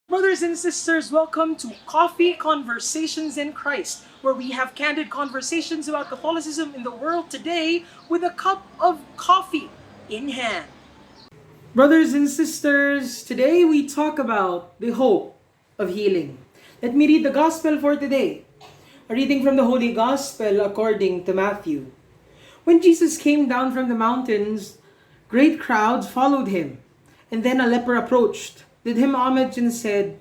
Brothers and sisters, welcome to Coffee Conversations in Christ, where we have candid conversations about Catholicism in the world today with a cup of coffee in hand. Brothers and sisters, today we talk about the hope of healing. Let me read the Gospel for today. A reading from the Holy Gospel according to Matthew. When Jesus came down from the mountains, great crowds followed him. And then a leper approached, did him homage, and said,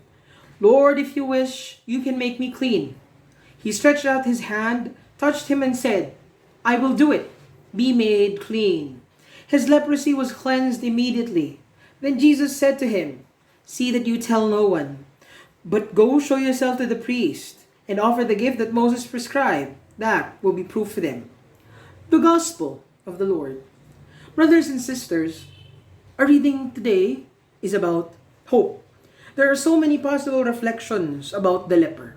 "Lord, if you wish, you can make me clean." He stretched out his hand, touched him, and said, "I will do it. Be made clean." His leprosy was cleansed immediately. Then Jesus said to him, "See that you tell no one, but go show yourself to the priest and offer the gift that Moses prescribed. That will be proof for them." The Gospel of the Lord. Brothers and sisters, our reading today is about hope. There are so many possible reflections about the leper.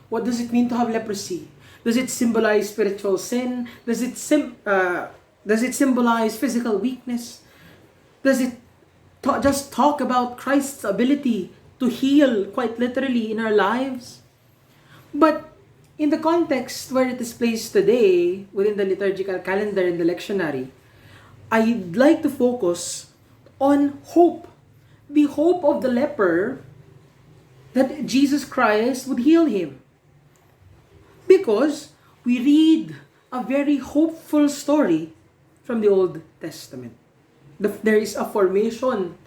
What does it mean to have leprosy? Does it symbolize spiritual sin? Does it symbolize physical weakness? Does it just talk about Christ's ability to heal quite literally in our lives? But in the context where it is placed today, within the liturgical calendar and the lectionary, I'd like to focus on hope. The hope of the leper that Jesus Christ would heal him. Because we read a very hopeful story from the Old Testament. There is a formation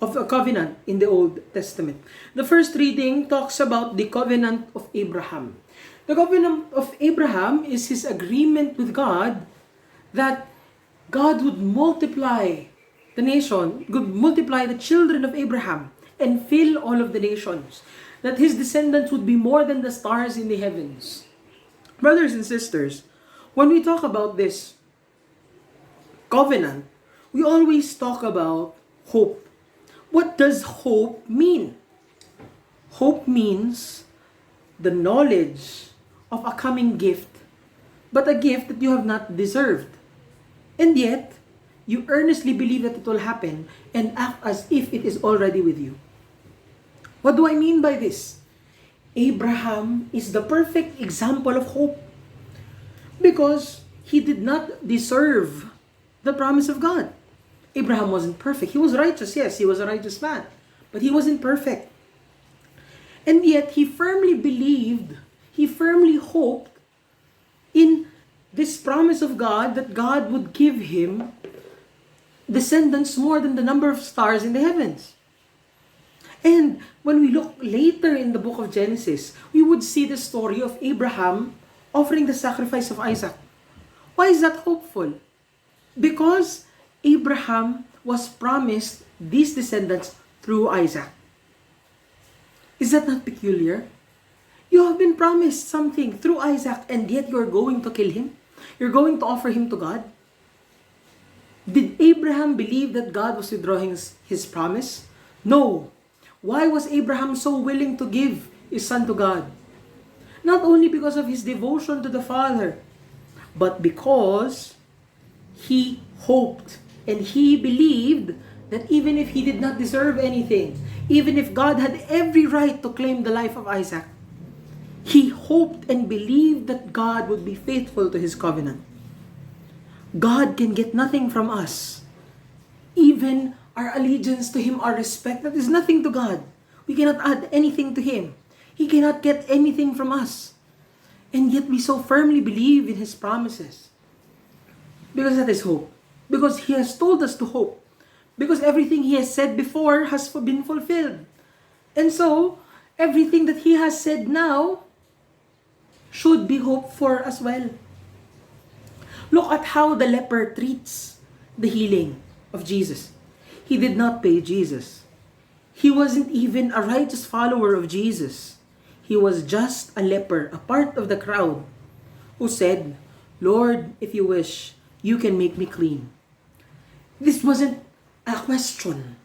of a covenant in the Old Testament. The first reading talks about the covenant of Abraham. The covenant of Abraham is his agreement with God that God would multiply the nation, would multiply the children of Abraham and fill all of the nations. That his descendants would be more than the stars in the heavens. Brothers and sisters, when we talk about this covenant, we always talk about hope. What does hope mean? Hope means the knowledge of a coming gift, but a gift that you have not deserved. And yet, you earnestly believe that it will happen and act as if it is already with you. What do I mean by this? Abraham is the perfect example of hope because he did not deserve the promise of God. Abraham wasn't perfect. He was righteous, yes, he was a righteous man, but he wasn't perfect. And yet, he firmly believed, he firmly hoped in this promise of God that God would give him descendants more than the number of stars in the heavens. And when we look later in the book of Genesis, we would see the story of Abraham offering the sacrifice of Isaac. Why is that hopeful? Because Abraham was promised these descendants through Isaac. Is that not peculiar? You have been promised something through Isaac and yet you're going to kill him? You're going to offer him to God? Did Abraham believe that God was withdrawing his promise? No. Why was Abraham so willing to give his son to God? Not only because of his devotion to the Father, but because he hoped and he believed that even if he did not deserve anything, even if God had every right to claim the life of Isaac, he hoped and believed that God would be faithful to his covenant. God can get nothing from us. Even our allegiance to him, our respect, that is nothing to God. We cannot add anything to him. He cannot get anything from us. And yet we so firmly believe in his promises. Because that is hope. Because he has told us to hope. Because everything he has said before has been fulfilled. And so, everything that he has said now should be hoped for as well. Look at how the leper treats the healing of Jesus. He did not pay Jesus. He wasn't even a righteous follower of Jesus. He was just a leper, a part of the crowd, who said, "Lord, if you wish, you can make me clean." This wasn't a question.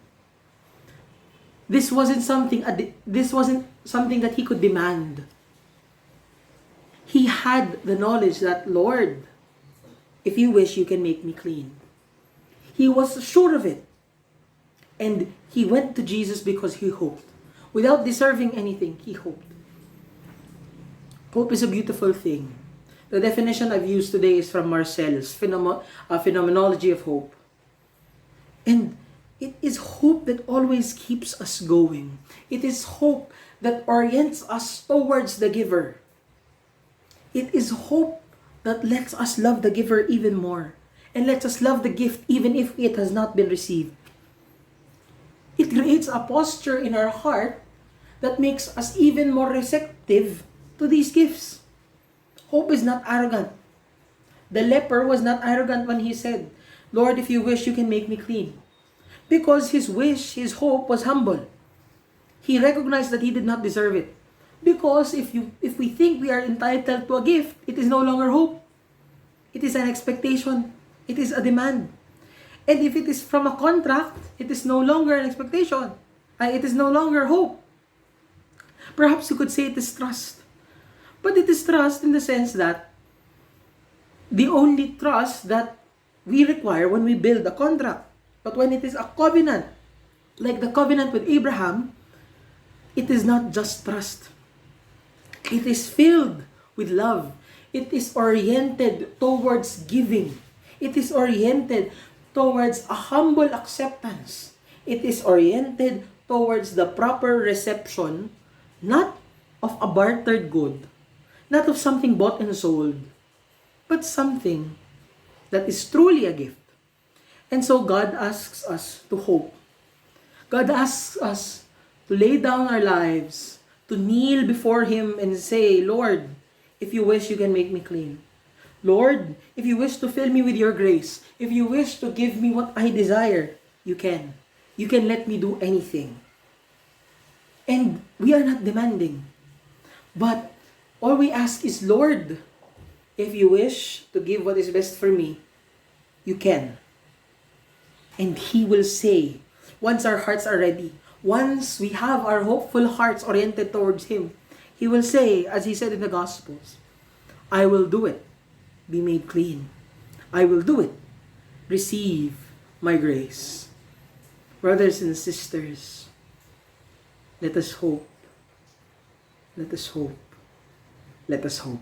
This wasn't something that he could demand. He had the knowledge that, "Lord, if you wish, you can make me clean." He was sure of it. And he went to Jesus because he hoped. Without deserving anything, he hoped. Hope is a beautiful thing. The definition I've used today is from Marcel's Phenomenology of Hope. And it is hope that always keeps us going. It is hope that orients us towards the giver. It is hope that lets us love the giver even more and lets us love the gift even if it has not been received. It creates a posture in our heart that makes us even more receptive to these gifts. Hope is not arrogant. The leper was not arrogant when he said, Lord, if you wish, you can make me clean. Because his wish, his hope was humble. He recognized that he did not deserve it. Because if we think we are entitled to a gift, it is no longer hope. It is an expectation. It is a demand. And if it is from a contract, it is no longer an expectation. It is no longer hope. Perhaps you could say it is trust. But it is trust in the sense that the only trust that we require when we build a contract. But when it is a covenant, like the covenant with Abraham, it is not just trust. It is filled with love. It is oriented towards giving. It is oriented towards a humble acceptance. It is oriented towards the proper reception, not of a bartered good, not of something bought and sold, but something that is truly a gift. And so God asks us to hope. God asks us to lay down our lives, to kneel before Him and say, Lord, if you wish, you can make me clean. Lord, if you wish to fill me with your grace, if you wish to give me what I desire, you can. You can let me do anything. And we are not demanding. But all we ask is, Lord, if you wish to give what is best for me, you can. And He will say, once our hearts are ready, once we have our hopeful hearts oriented towards Him, He will say, as He said in the Gospels, I will do it. Be made clean. I will do it. Receive my grace. Brothers and sisters, let us hope. Let us hope. Let us hope.